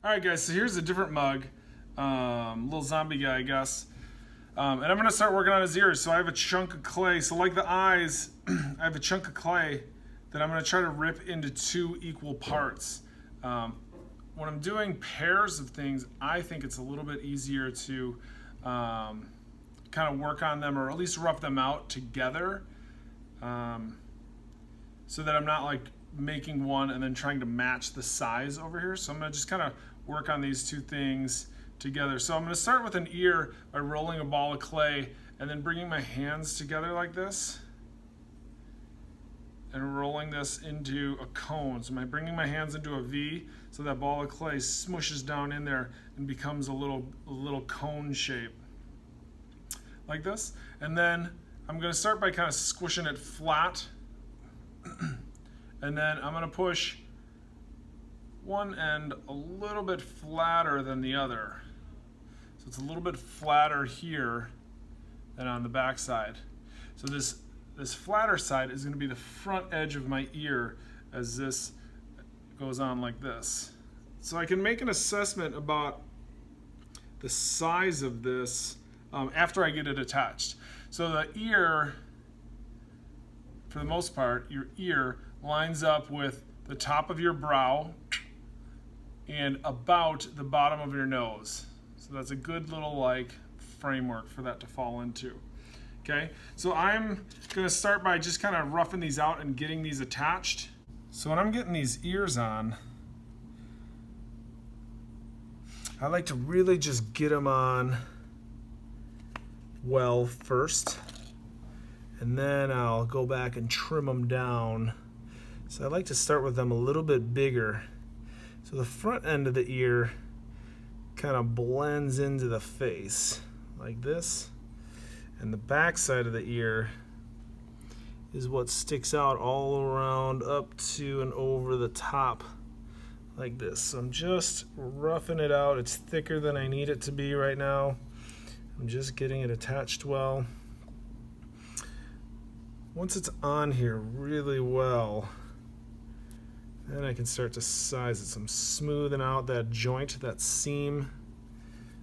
All right, guys, so here's a different mug, little zombie guy, I guess. And I'm gonna start working on his ears. So I have a chunk of clay. So like the eyes, I have a chunk of clay that I'm gonna try to rip into 2 equal parts. When I'm doing pairs of things, I think it's a little bit easier to kind of work on them, or at least rough them out together, so that I'm not like making one and then trying to match the size over here. So I'm gonna just kind of work on these 2 things together. So I'm gonna start with an ear by rolling a ball of clay and then bringing my hands together like this and rolling this into a cone. So I'm bringing my hands into a V, so that ball of clay smushes down in there and becomes a little cone shape like this. And then I'm gonna start by kind of squishing it flat, and then I'm gonna push one end a little bit flatter than the other. So it's a little bit flatter here than on the back side. So this flatter side is gonna be the front edge of my ear as this goes on like this. So I can make an assessment about the size of this after I get it attached. So the ear, for the most part, your ear lines up with the top of your brow and about the bottom of your nose. So that's a good little like framework for that to fall into. Okay, so I'm gonna start by just kind of roughing these out and getting these attached. So when I'm getting these ears on, I like to really just get them on well first, and then I'll go back and trim them down. So I like to start with them a little bit bigger. So the front end of the ear kind of blends into the face like this, and the back side of the ear is what sticks out all around up to and over the top like this. So I'm just roughing it out. It's thicker than I need it to be right now. I'm just getting it attached well. Once it's on here really well, then I can start to size it. So I'm smoothing out that joint, that seam,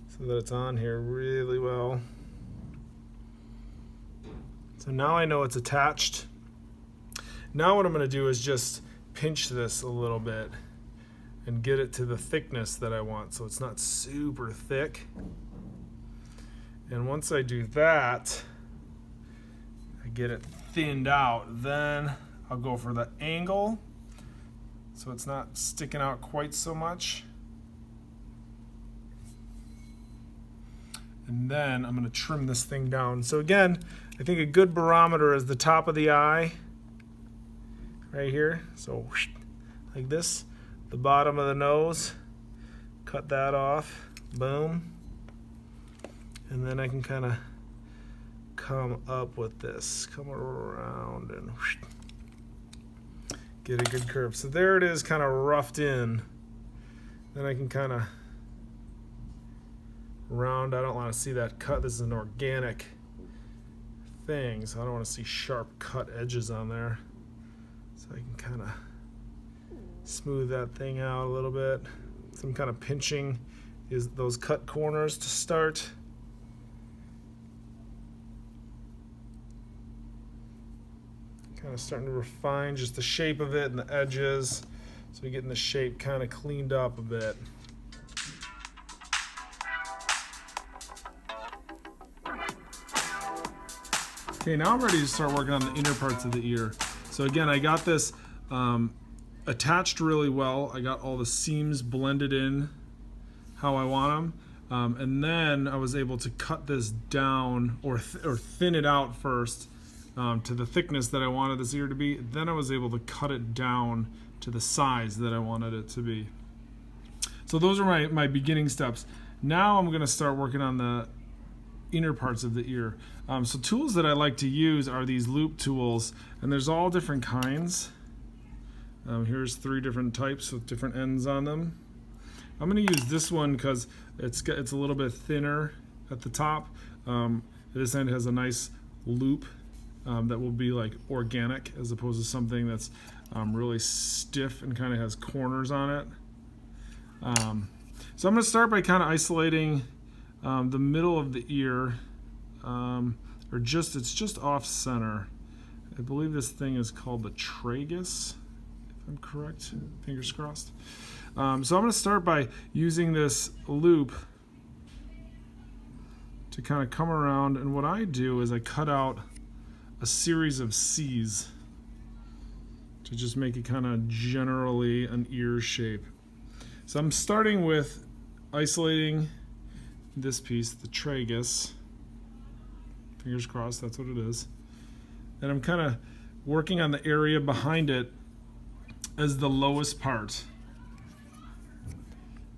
so that it's on here really well. So now I know it's attached. Now what I'm gonna do is just pinch this a little bit and get it to the thickness that I want, so it's not super thick. And once I do that, I get it thinned out, then I'll go for the angle so it's not sticking out quite so much. And then I'm going to trim this thing down. So again, I think a good barometer is the top of the eye right here. So like this, the bottom of the nose, cut that off, boom. And then I can kind of come up with this, come around and get a good curve. So there it is, kind of roughed in. Then I can kind of round. I don't want to see that cut. This is an organic thing, so I don't want to see sharp cut edges on there. So I can kind of smooth that thing out a little bit. Some kind of pinching is those cut corners to start. Kind of starting to refine just the shape of it and the edges, so we're getting the shape kind of cleaned up a bit. Okay, now I'm ready to start working on the inner parts of the ear. So again, I got this attached really well. I got all the seams blended in how I want them, and then I was able to cut this down or thin it out first. To the thickness that I wanted this ear to be. Then I was able to cut it down to the size that I wanted it to be. So those are my beginning steps. Now I'm going to start working on the inner parts of the ear. So tools that I like to use are these loop tools, and there's all different kinds. Here's 3 different types with different ends on them. I'm going to use this one because it's a little bit thinner at the top. This end has a nice loop that will be like organic, as opposed to something that's really stiff and kind of has corners on it. So I'm going to start by kind of isolating the middle of the ear, it's just off center. I believe this thing is called the tragus, if I'm correct. Fingers crossed. So I'm going to start by using this loop to kind of come around, and what I do is I cut out a series of C's to just make it kind of generally an ear shape. So I'm starting with isolating this piece, the tragus. Fingers crossed, that's what it is. And I'm kind of working on the area behind it as the lowest part.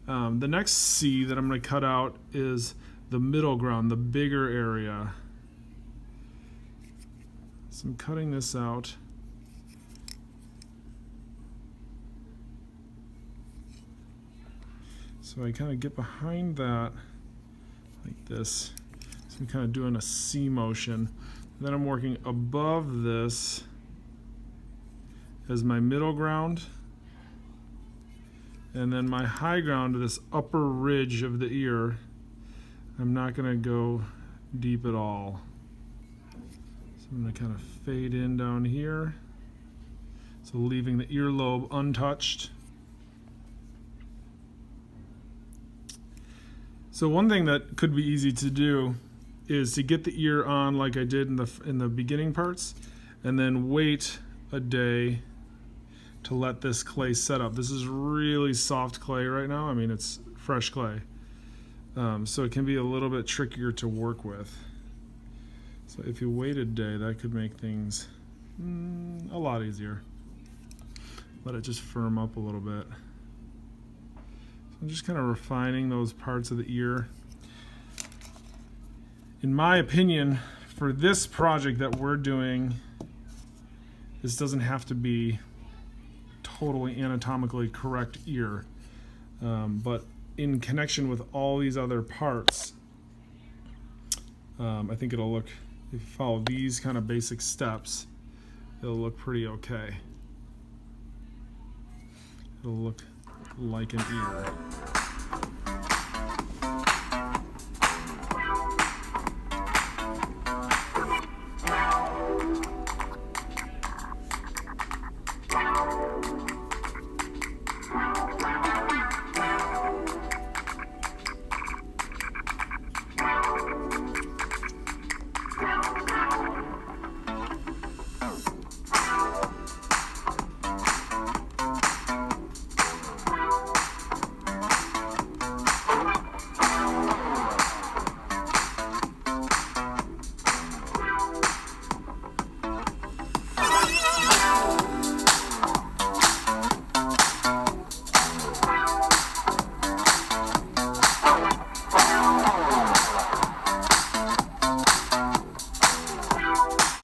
The next C that I'm going to cut out is the middle ground, the bigger area. So I'm cutting this out. So I kind of get behind that like this. So I'm kind of doing a C motion. And then I'm working above this as my middle ground. And then my high ground, this upper ridge of the ear, I'm not going to go deep at all. So I'm going to kind of fade in down here. So leaving the earlobe untouched. So one thing that could be easy to do is to get the ear on like I did in the beginning parts, and then wait a day to let this clay set up. This is really soft clay right now. I mean, it's fresh clay. So it can be a little bit trickier to work with. So if you wait a day, that could make things a lot easier. Let it just firm up a little bit. So I'm just kind of refining those parts of the ear. In my opinion, for this project that we're doing, this doesn't have to be totally anatomically correct ear, but in connection with all these other parts, I think it'll look, if you follow these kind of basic steps, it'll look pretty okay. It'll look like an ear.